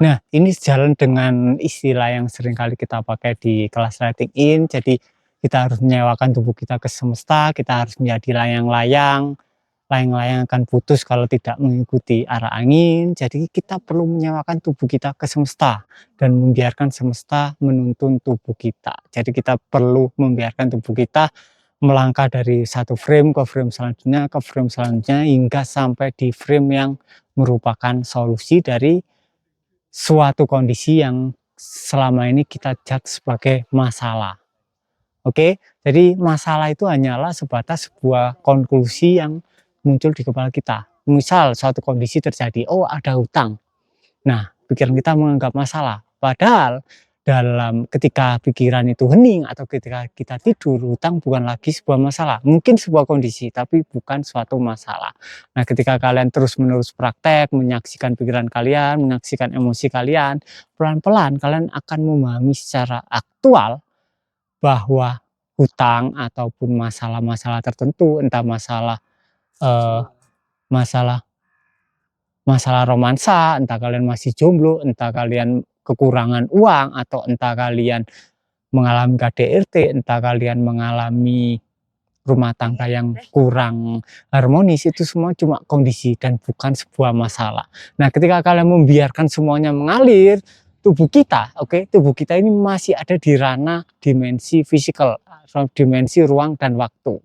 Nah, ini sejalan dengan istilah yang sering kali kita pakai di kelas writing in. Jadi kita harus menyewakan tubuh kita ke semesta, kita harus menjadi layang-layang. Layang-layang akan putus kalau tidak mengikuti arah angin. Jadi kita perlu menyewakan tubuh kita ke semesta dan membiarkan semesta menuntun tubuh kita. Jadi kita perlu membiarkan tubuh kita melangkah dari satu frame ke frame selanjutnya hingga sampai di frame yang merupakan solusi dari suatu kondisi yang selama ini kita judge sebagai masalah. Oke, jadi masalah itu hanyalah sebatas sebuah konklusi yang muncul di kepala kita. Misal suatu kondisi terjadi, oh ada hutang. Nah, pikiran kita menganggap masalah. Padahal ketika pikiran itu hening atau ketika kita tidur, hutang bukan lagi sebuah masalah. Mungkin sebuah kondisi, tapi bukan suatu masalah. Nah, ketika kalian terus-menerus praktek, menyaksikan pikiran kalian, menyaksikan emosi kalian, pelan-pelan kalian akan memahami secara aktual bahwa hutang ataupun masalah-masalah tertentu, entah masalah romansa, entah kalian masih jomblo, entah kalian kekurangan uang, atau entah kalian mengalami KDRT, entah kalian mengalami rumah tangga yang kurang harmonis, itu semua cuma kondisi dan bukan sebuah masalah. Nah, ketika kalian membiarkan semuanya mengalir, tubuh kita ini masih ada di ranah dimensi fisikal, dimensi ruang dan waktu.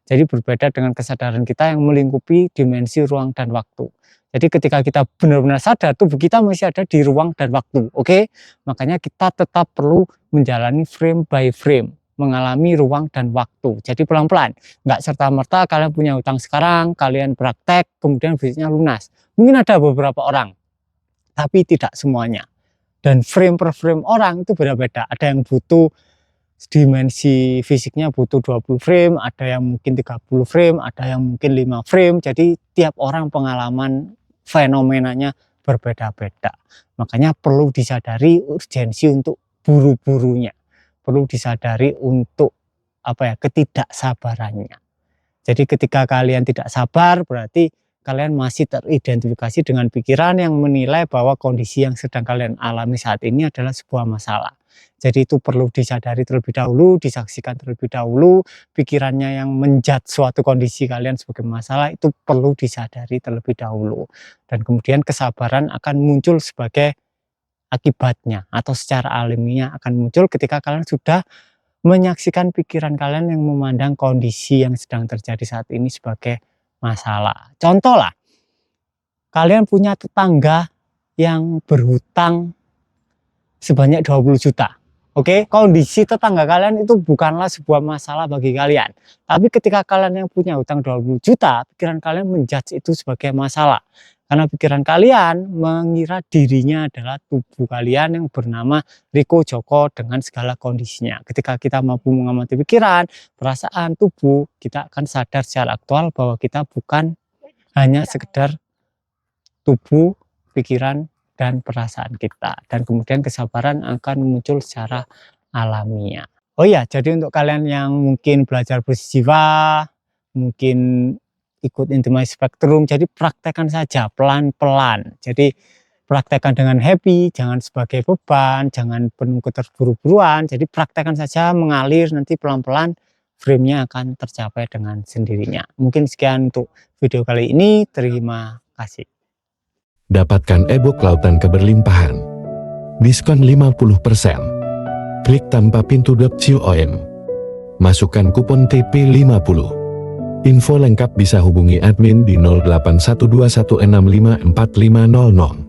Jadi berbeda dengan kesadaran kita yang melingkupi dimensi ruang dan waktu. Jadi ketika kita benar-benar sadar, tubuh kita masih ada di ruang dan waktu, oke? Makanya kita tetap perlu menjalani frame by frame, mengalami ruang dan waktu. Jadi pelan-pelan, nggak serta-merta kalian punya hutang sekarang, kalian praktek, kemudian bisnisnya lunas. Mungkin ada beberapa orang, tapi tidak semuanya. Dan frame per frame orang itu beda-beda. Ada yang butuh dimensi fisiknya butuh 20 frame, ada yang mungkin 30 frame, ada yang mungkin 5 frame. Jadi tiap orang pengalaman fenomenanya berbeda-beda. Makanya perlu disadari urgensi untuk buru-burunya. Perlu disadari untuk ketidaksabarannya. Jadi ketika kalian tidak sabar, berarti kalian masih teridentifikasi dengan pikiran yang menilai bahwa kondisi yang sedang kalian alami saat ini adalah sebuah masalah. Jadi itu perlu disadari terlebih dahulu, disaksikan terlebih dahulu. Pikirannya yang menjudge suatu kondisi kalian sebagai masalah itu perlu disadari terlebih dahulu. Dan kemudian kesabaran akan muncul sebagai akibatnya, atau secara alamiah akan muncul ketika kalian sudah menyaksikan pikiran kalian yang memandang kondisi yang sedang terjadi saat ini sebagai masalah. Contoh lah, kalian punya tetangga yang berhutang sebanyak 20 juta. Oke, kondisi tetangga kalian itu bukanlah sebuah masalah bagi kalian. Tapi ketika kalian yang punya hutang 20 juta, pikiran kalian menjudge itu sebagai masalah. Karena pikiran kalian mengira dirinya adalah tubuh kalian yang bernama Riko Joko dengan segala kondisinya. Ketika kita mampu mengamati pikiran, perasaan, tubuh, kita akan sadar secara aktual bahwa kita bukan hanya sekedar tubuh, pikiran, dan perasaan kita. Dan kemudian kesabaran akan muncul secara alamiah. Oh iya, jadi untuk kalian yang mungkin belajar berjiwa, mungkin ikut Intimacy Spectrum, jadi praktekkan saja pelan-pelan. Jadi praktekkan dengan happy, jangan sebagai beban, jangan penuh keterburu-buruan. Jadi praktekkan saja mengalir, nanti pelan-pelan frame-nya akan tercapai dengan sendirinya. Mungkin sekian untuk video kali ini, terima kasih. Dapatkan ebook Lautan Keberlimpahan. Diskon 50%. Klik tanpa pintu.com. Masukkan kupon TP50. Info lengkap bisa hubungi admin di 081216545000.